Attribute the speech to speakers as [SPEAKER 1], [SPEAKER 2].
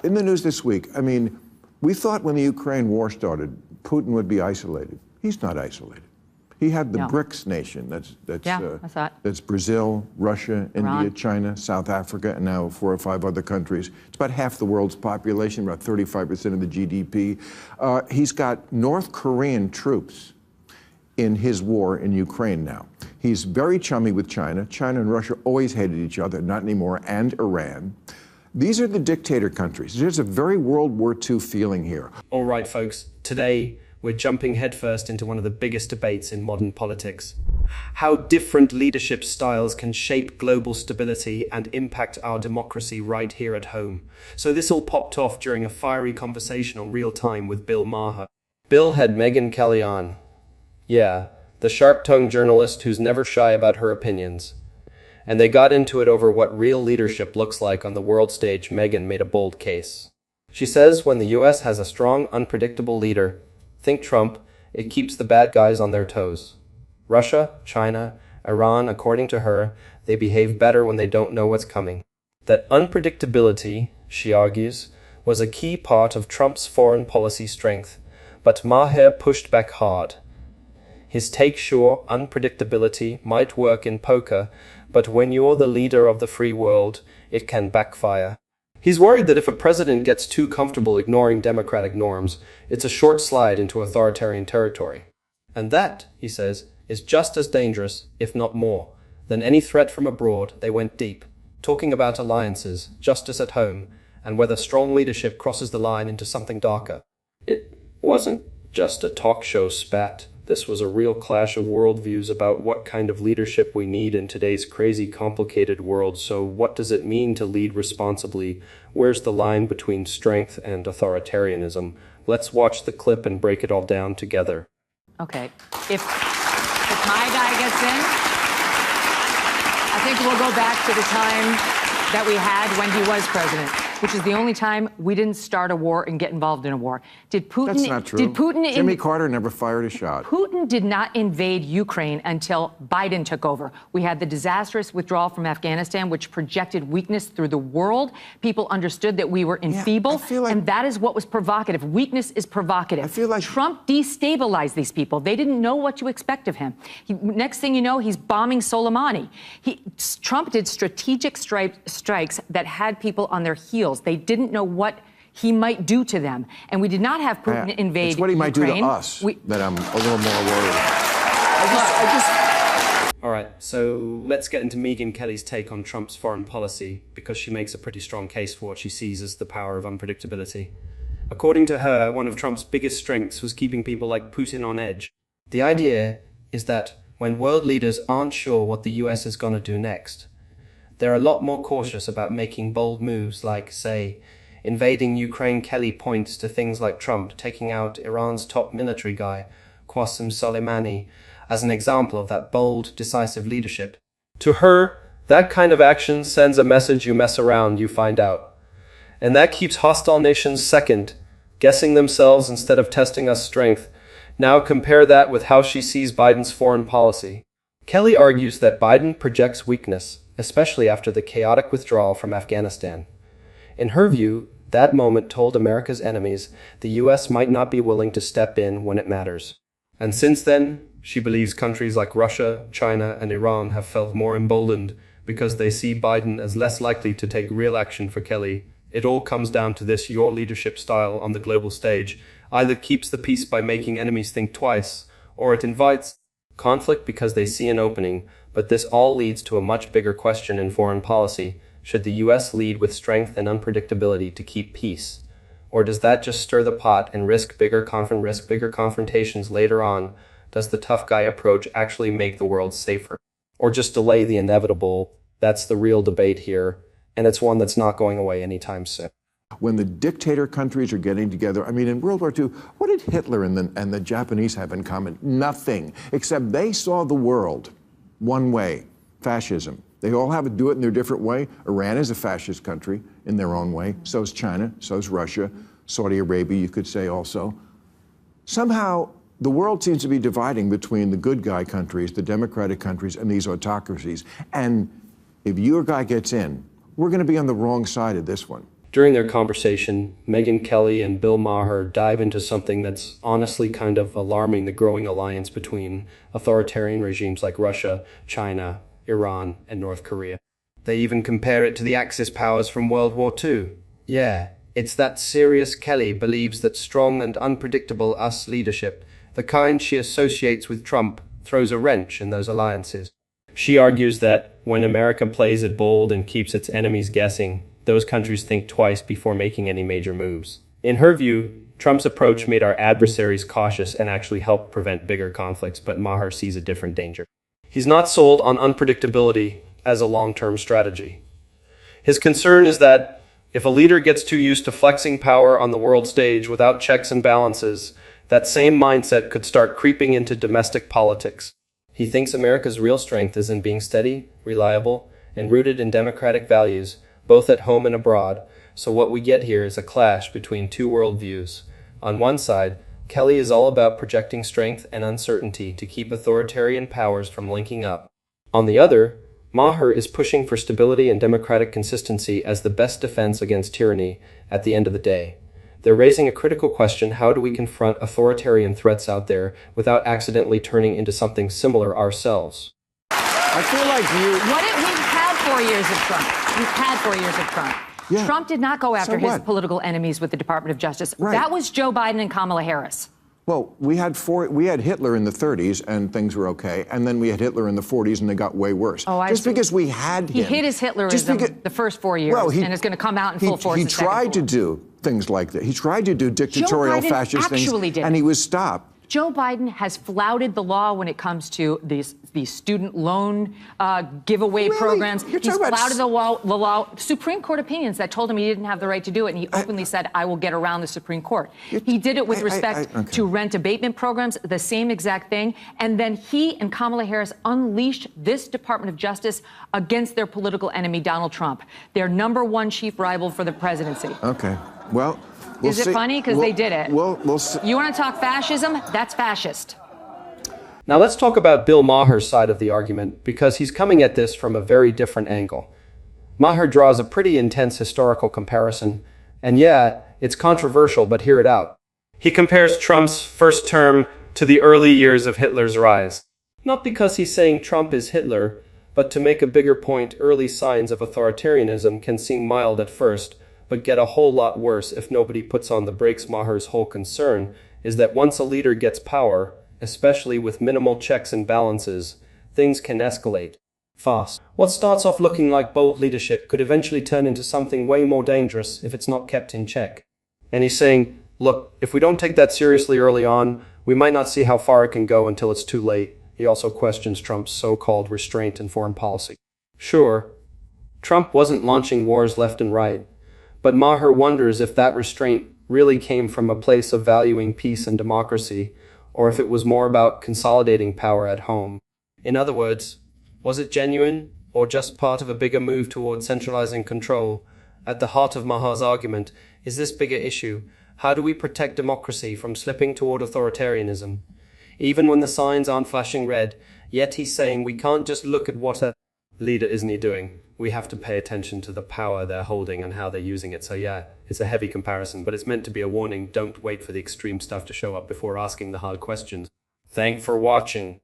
[SPEAKER 1] In the news this week, I mean, we thought when the Ukraine war started, Putin would be isolated. He's not isolated. He had the BRICS nation. That's Brazil, Russia, India, China, South Africa, and now 4 or 5 other countries. It's about half the world's population, about 35% of the GDP. He's got North Korean troops in his war in Ukraine now. He's very chummy with China. China and Russia always hated each other, not anymore, and Iran. These are the dictator countries. There's a very World War II feeling here.
[SPEAKER 2] All right, folks. Today, we're jumping headfirst into one of the biggest debates in modern politics. How different leadership styles can shape global stability and impact our democracy right here at home. So this all popped off during a fiery conversation on Real Time with Bill Maher. Bill had Megyn Kelly on. Yeah, the sharp-tongued journalist who's never shy about her opinions. And they got into it over what real leadership looks like on the world stage. Megyn made a bold case. She says when the US has a strong, unpredictable leader, think Trump, it keeps the bad guys on their toes. Russia, China, Iran, according to her, they behave better when they don't know what's coming. That unpredictability, she argues, was a key part of Trump's foreign policy strength, but Maher pushed back hard. His take, sure, unpredictability might work in poker, but when you're the leader of the free world, it can backfire. He's worried that if a president gets too comfortable ignoring democratic norms, it's a short slide into authoritarian territory. And that, he says, is just as dangerous, if not more, than any threat from abroad. They went deep, talking about alliances, justice at home, and whether strong leadership crosses the line into something darker. It wasn't just a talk show spat. This was a real clash of worldviews about what kind of leadership we need in today's crazy, complicated world. So what does it mean to lead responsibly? Where's the line between strength and authoritarianism? Let's watch the clip and break it all down together.
[SPEAKER 3] Okay. If my guy gets in, I think we'll go back to the time that we had when he was president, which is the only time we didn't start a war and get involved in a war. Did Putin?
[SPEAKER 1] That's not true.
[SPEAKER 3] Did Putin?
[SPEAKER 1] Jimmy Carter never fired a shot.
[SPEAKER 3] Putin did not invade Ukraine until Biden took over. We had the disastrous withdrawal from Afghanistan, which projected weakness through the world. People understood that we were enfeebled, and that is what was provocative. Weakness is provocative.
[SPEAKER 1] I feel like
[SPEAKER 3] Trump destabilized these people. They didn't know what to expect of him. Next thing you know, he's bombing Soleimani. Trump did strategic strikes that had people on their heels. They didn't know what he might do to them. And we did not have Putin invade Ukraine.
[SPEAKER 1] It's what he might do to us that I'm a little more worried.
[SPEAKER 2] All right, so let's get into Megyn Kelly's take on Trump's foreign policy, because she makes a pretty strong case for what she sees as the power of unpredictability. According to her, one of Trump's biggest strengths was keeping people like Putin on edge. The idea is that when world leaders aren't sure what the US is going to do next, they're a lot more cautious about making bold moves like, say, invading Ukraine. Kelly points to things like Trump taking out Iran's top military guy, Qasem Soleimani, as an example of that bold, decisive leadership. To her, that kind of action sends a message: you mess around, you find out. And that keeps hostile nations second, guessing themselves instead of testing us strength. Now compare that with how she sees Biden's foreign policy. Kelly argues that Biden projects weakness, especially after the chaotic withdrawal from Afghanistan. In her view, that moment told America's enemies the US might not be willing to step in when it matters. And since then, she believes countries like Russia, China, and Iran have felt more emboldened because they see Biden as less likely to take real action. For Kelly, it all comes down to this: your leadership style on the global stage either keeps the peace by making enemies think twice, or it invites conflict because they see an opening. But this all leads to a much bigger question in foreign policy. Should the US lead with strength and unpredictability to keep peace? Or does that just stir the pot and risk bigger confrontations later on? Does the tough guy approach actually make the world safer? Or just delay the inevitable? That's the real debate here, and it's one that's not going away anytime soon.
[SPEAKER 1] When the dictator countries are getting together, I mean, in World War II, what did Hitler and the Japanese have in common? Nothing, except they saw the world one way: fascism. They all have to do it in their different way. Iran is a fascist country in their own way. So is China, so is Russia, Saudi Arabia, you could say also. Somehow, the world seems to be dividing between the good guy countries, the democratic countries, and these autocracies. And if your guy gets in, we're going to be on the wrong side of this one.
[SPEAKER 2] During their conversation, Megyn Kelly and Bill Maher dive into something that's honestly kind of alarming: the growing alliance between authoritarian regimes like Russia, China, Iran, and North Korea. They even compare it to the Axis powers from World War II. Yeah, it's that serious. Kelly believes that strong and unpredictable US leadership, the kind she associates with Trump, throws a wrench in those alliances. She argues that when America plays it bold and keeps its enemies guessing, those countries think twice before making any major moves. In her view, Trump's approach made our adversaries cautious and actually helped prevent bigger conflicts, but Maher sees a different danger. He's not sold on unpredictability as a long-term strategy. His concern is that if a leader gets too used to flexing power on the world stage without checks and balances, that same mindset could start creeping into domestic politics. He thinks America's real strength is in being steady, reliable, and rooted in democratic values, both at home and abroad. So what we get here is a clash between two worldviews. On one side, Kelly is all about projecting strength and uncertainty to keep authoritarian powers from linking up. On the other, Maher is pushing for stability and democratic consistency as the best defense against tyranny at the end of the day. They're raising a critical question: how do we confront authoritarian threats out there without accidentally turning into something similar ourselves?
[SPEAKER 1] I feel like
[SPEAKER 3] We've had 4 years of Trump. We've had 4 years of Trump. Yeah. Trump did not go after his political enemies with the Department of Justice. Right. That was Joe Biden and Kamala Harris.
[SPEAKER 1] Well, we had Hitler in the 30s and things were okay, and then we had Hitler in the 40s and they got way worse. Just because we had him.
[SPEAKER 3] He hid his Hitlerism the first 4 years, and it's going to come out in full force.
[SPEAKER 1] He tried to do things like that. He tried to do dictatorial fascist things, and he was stopped.
[SPEAKER 3] Joe Biden has flouted the law when it comes to these student loan giveaway programs. He's flouted the law. Supreme Court opinions that told him he didn't have the right to do it, and he openly said, I will get around the Supreme Court. He did it with respect to rent abatement programs, the same exact thing. And then he and Kamala Harris unleashed this Department of Justice against their political enemy, Donald Trump, their #1 chief rival for the presidency.
[SPEAKER 1] Okay. Well,
[SPEAKER 3] is it funny? Because they did it.
[SPEAKER 1] We'll see.
[SPEAKER 3] You want to talk fascism? That's fascist.
[SPEAKER 2] Now let's talk about Bill Maher's side of the argument, because he's coming at this from a very different angle. Maher draws a pretty intense historical comparison, and yeah, it's controversial, but hear it out. He compares Trump's first term to the early years of Hitler's rise. Not because he's saying Trump is Hitler, but to make a bigger point: early signs of authoritarianism can seem mild at first, but get a whole lot worse if nobody puts on the brakes. Maher's whole concern is that once a leader gets power, especially with minimal checks and balances, things can escalate fast. What starts off looking like bold leadership could eventually turn into something way more dangerous if it's not kept in check. And he's saying, look, if we don't take that seriously early on, we might not see how far it can go until it's too late. He also questions Trump's so-called restraint in foreign policy. Sure, Trump wasn't launching wars left and right, but Maher wonders if that restraint really came from a place of valuing peace and democracy, or if it was more about consolidating power at home. In other words, was it genuine, or just part of a bigger move toward centralizing control? At the heart of Maher's argument is this bigger issue: how do we protect democracy from slipping toward authoritarianism? Even when the signs aren't flashing red, yet he's saying we can't just look at what a leader isn't he doing. We have to pay attention to the power they're holding and how they're using it. So yeah, it's a heavy comparison, but it's meant to be a warning. Don't wait for the extreme stuff to show up before asking the hard questions. Thanks for watching.